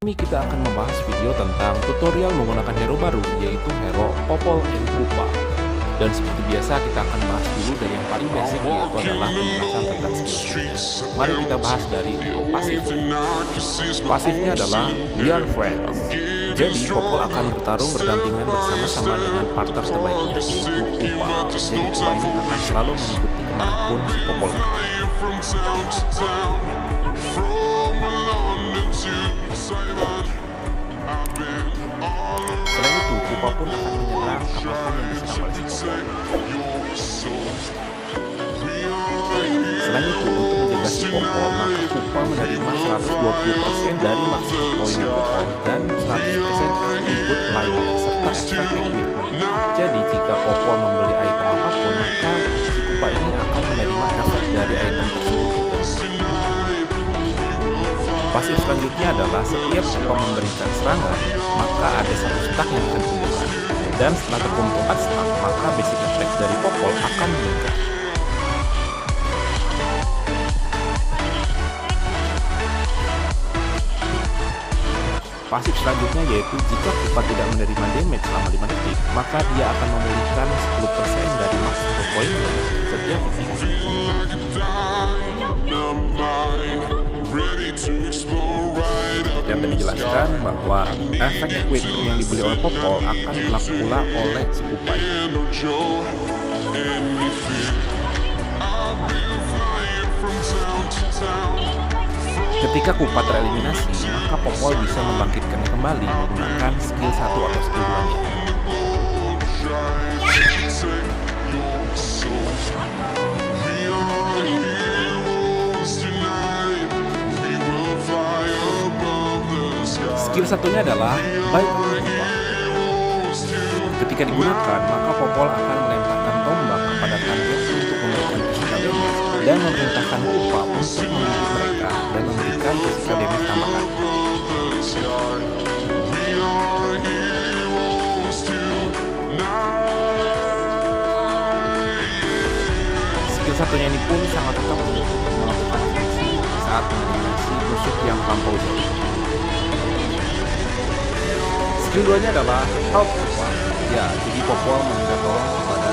Ini kita akan membahas video tentang tutorial menggunakan hero baru, yaitu hero Popol and Koopa. Dan seperti biasa kita akan bahas dulu dari yang paling basic, yaitu adalah penjelasan tentang skill. Mari kita bahas dari pasif. Pasifnya adalah We Are Friends. Jadi Popol akan bertarung berdampingan bersama-sama dengan partner terbaiknya, yaitu Koopa. Jadi Koopa ini akan selalu mengikuti kemanapun si Popol. Selain itu, Koopa pun akan menyerang apapun yang diserang oleh si Popol. Selain itu, untuk menjaga si Popol, maka Koopa menerima 120% dari maksimum poinnya Popol dan 100% input lainnya serta extra equipment. Jadi jika Popol membeli item apapun, maka si Koopa ini akan menerima efek dari item tersebut. Pasif selanjutnya adalah setiap Koopa memberikan serangan, maka ada satu stack yang akan dikumpulkan. Dan setelah terkumpul 4 stack, maka basic attack dari Popol akan meningkat. Pasif selanjutnya yaitu jika Koopa tidak menerima damage selama 5 detik, maka dia akan memulihkan 10% dari maksimal poinnya setiap detik. Dan tadi dijelaskan bahwa efek equipment yang dibeli oleh Popol akan berlaku pula oleh si Koopa. Ketika Koopa tereliminasi, maka Popol bisa membangkitkannya kembali menggunakan skill 1 atau skill 2-nya. Skill satunya adalah Bite on Koopa. Ketika digunakan, maka Popol akan melemparkan tombak kepada target untuk memberikan physical damage dan memerintahkan Koopa untuk menggigit mereka dan memberikan physical damage tambahan. Skill satunya ini pun sangat tepat untuk melakukan fungsi saat mengeliminasi musuh yang terlampau jauh. Skill 2-nya adalah Help Koopa. Ya, jadi Popol meminta tolong kepada.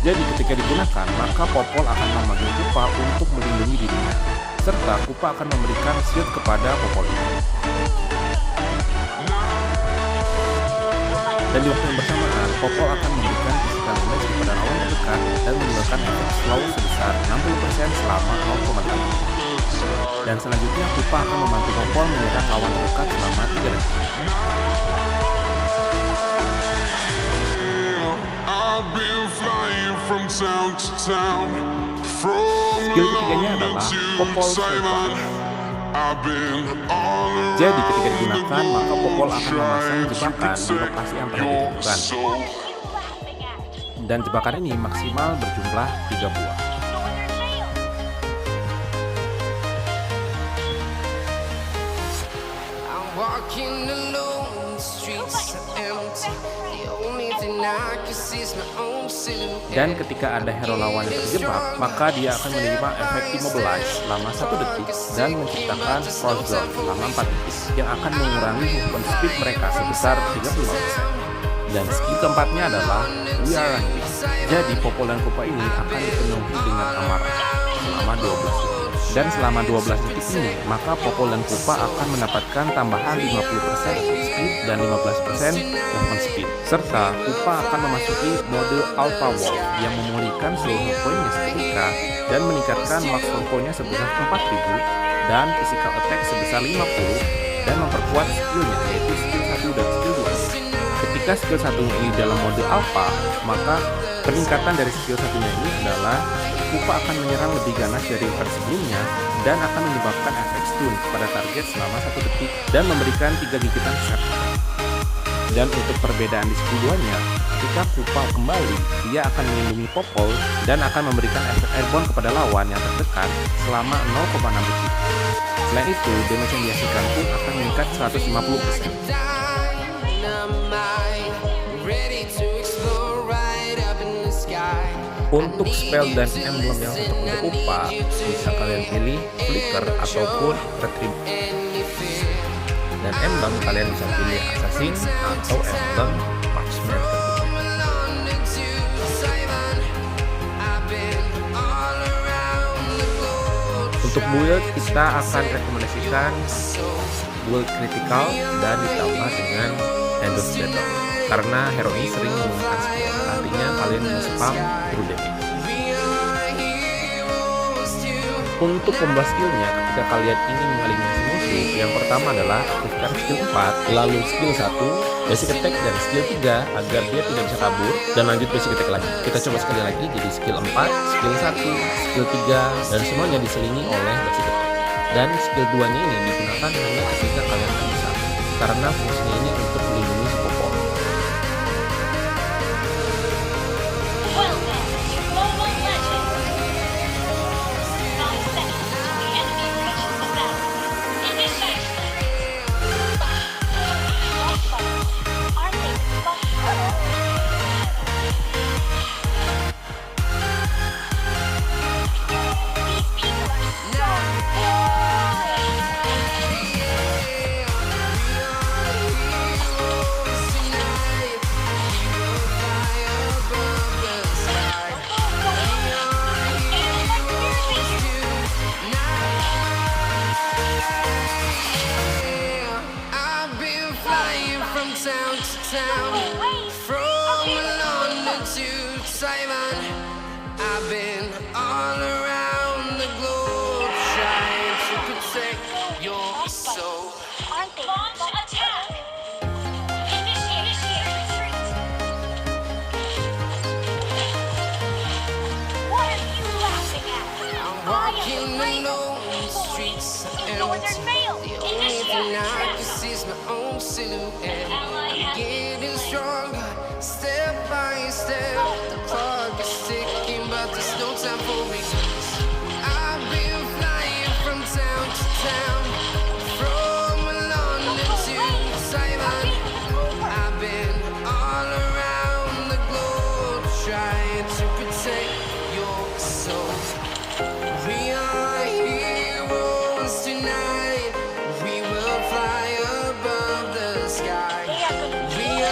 Jadi ketika digunakan, maka Popol akan memanggil Koopa untuk melindungi dirinya, serta Koopa akan memberikan shield kepada Popol ini. Dan di waktu yang bersamaan, Popol akan memberikan physical damage kepada lawan terdekat dan menyebabkan efek slow sebesar 60% selama 0,3 detik. Dan selanjutnya Koopa akan membantu Popol menyerang lawan terdekat selama 3 detik. Skill ketiganya adalah Popol Sweeper. Jadi ketika digunakan, maka Popol akan memasang jebakan di lokasi yang telah ditentukan. Dan jebakan ini maksimal berjumlah 3 buah. Dan ketika ada hero lawan yang terjebak, maka dia akan menerima efek immobilize selama 1 detik dan menciptakan frost zone selama 4 detik yang akan mengurangi movement speed mereka sebesar 35%. Dan skill keempatnya adalah We Are Angry. Jadi Popol dan Koopa ini akan dipenuhi dengan amarah selama 12 detik. Dan selama 12 detik ini, maka Popol dan Koopa akan mendapatkan tambahan 50% attack speed dan 15% movement speed. Serta Koopa akan memasuki mode Alpha Wolf yang memulihkan seluruh poinnya seketika dan meningkatkan maximum poinnya sebesar 4000 dan physical attack sebesar 50 dan memperkuat skillnya yaitu skill 1 dan skill 2. Ketika skill satunya ini dalam mode Alpha, maka peningkatan dari skill satunya ini adalah Koopa akan menyerang lebih ganas dari versi sebelumnya dan akan menyebabkan efek stun pada target selama 1 detik dan memberikan 3 gigitan set. Dan untuk perbedaan di skill 2-nya, ketika Koopa kembali, dia akan melindungi Popol dan akan memberikan efek airborne kepada lawan yang terdekat selama 0,6 detik. Selain itu, damage yang dihasilkan pun akan meningkat 150%. Untuk spell dan emblem yang cocok untuk UPA, bisa kalian pilih Flicker ataupun Retribution. Dan emblem kalian bisa pilih Assassin atau emblem Marksman tentunya. Untuk build kita akan rekomendasikan build critical dan ditambah dengan Endless Battle, karena hero ini sering menggunakan skill, artinya kalian bisa spam true damage. Untuk pembahas skillnya, ketika kalian ingin mengeliminasi musuh, yang pertama adalah aktifkan skill 4, lalu skill 1, basic attack, dan skill 3 agar dia tidak bisa kabur, dan lanjut basic attack lagi. Kita coba sekali lagi, jadi skill 4, skill 1, skill 3, dan semuanya diselingi oleh basic attack. Dan skill 2-nya ini digunakan hanya ketika kalian tak bisa, karena fungsinya ini untuk melindungi si Popo. Town to town, from London to Taiwan, I've been all around the globe trying to protect your soul. Aren't they? Launch attack! Initiate retreat! What are you laughing at? I'm walking alone, the streets are empty. The only thing I can see is my own silhouette. I'm getting stronger, step by step. The clock is ticking, but there's no time for me. I've been flying from town to town, from London to Taiwan. I've been all around the globe trying to protect your soul. We are heroes tonight. We will fly above the sky. We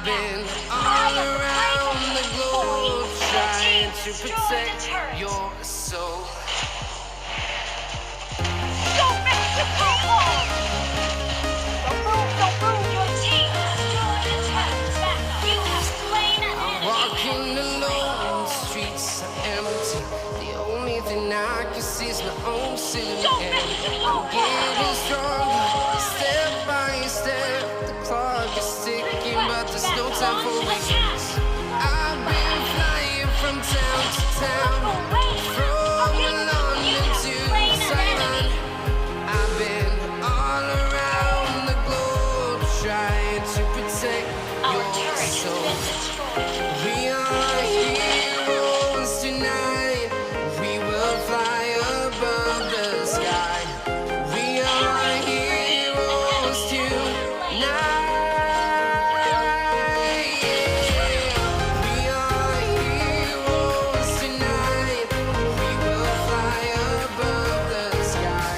been all around the globe trying to protect your soul. Don't mess with football! Don't move, your team has stood the test. Back up. You have slain an enemy. Walking alone, the streets are empty. The only thing I can see is my own silhouette. I'm getting stronger, step by step. The clock is ticking, but there's no time for weakness. I've been flying from town to town, from London to Taiwan. I've been all around the globe trying to protect Our your turret has soul. been destroyed. We are heroes tonight. We will fly above the sky. We are heroes tonight. We are heroes tonight. We will fly above the sky.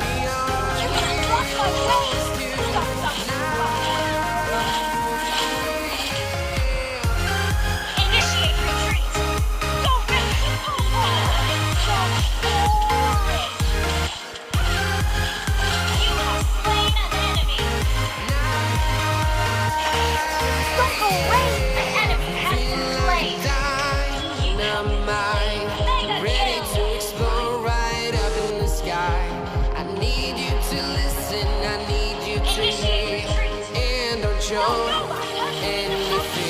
We are heroes tonight. Initiate retreat. Don't mess with football. You have slain an enemy. Don't go away. An enemy has been slain. Dynamite, ready to explode right up in the sky. I need you to listen, I need you to hear, and don't show anything.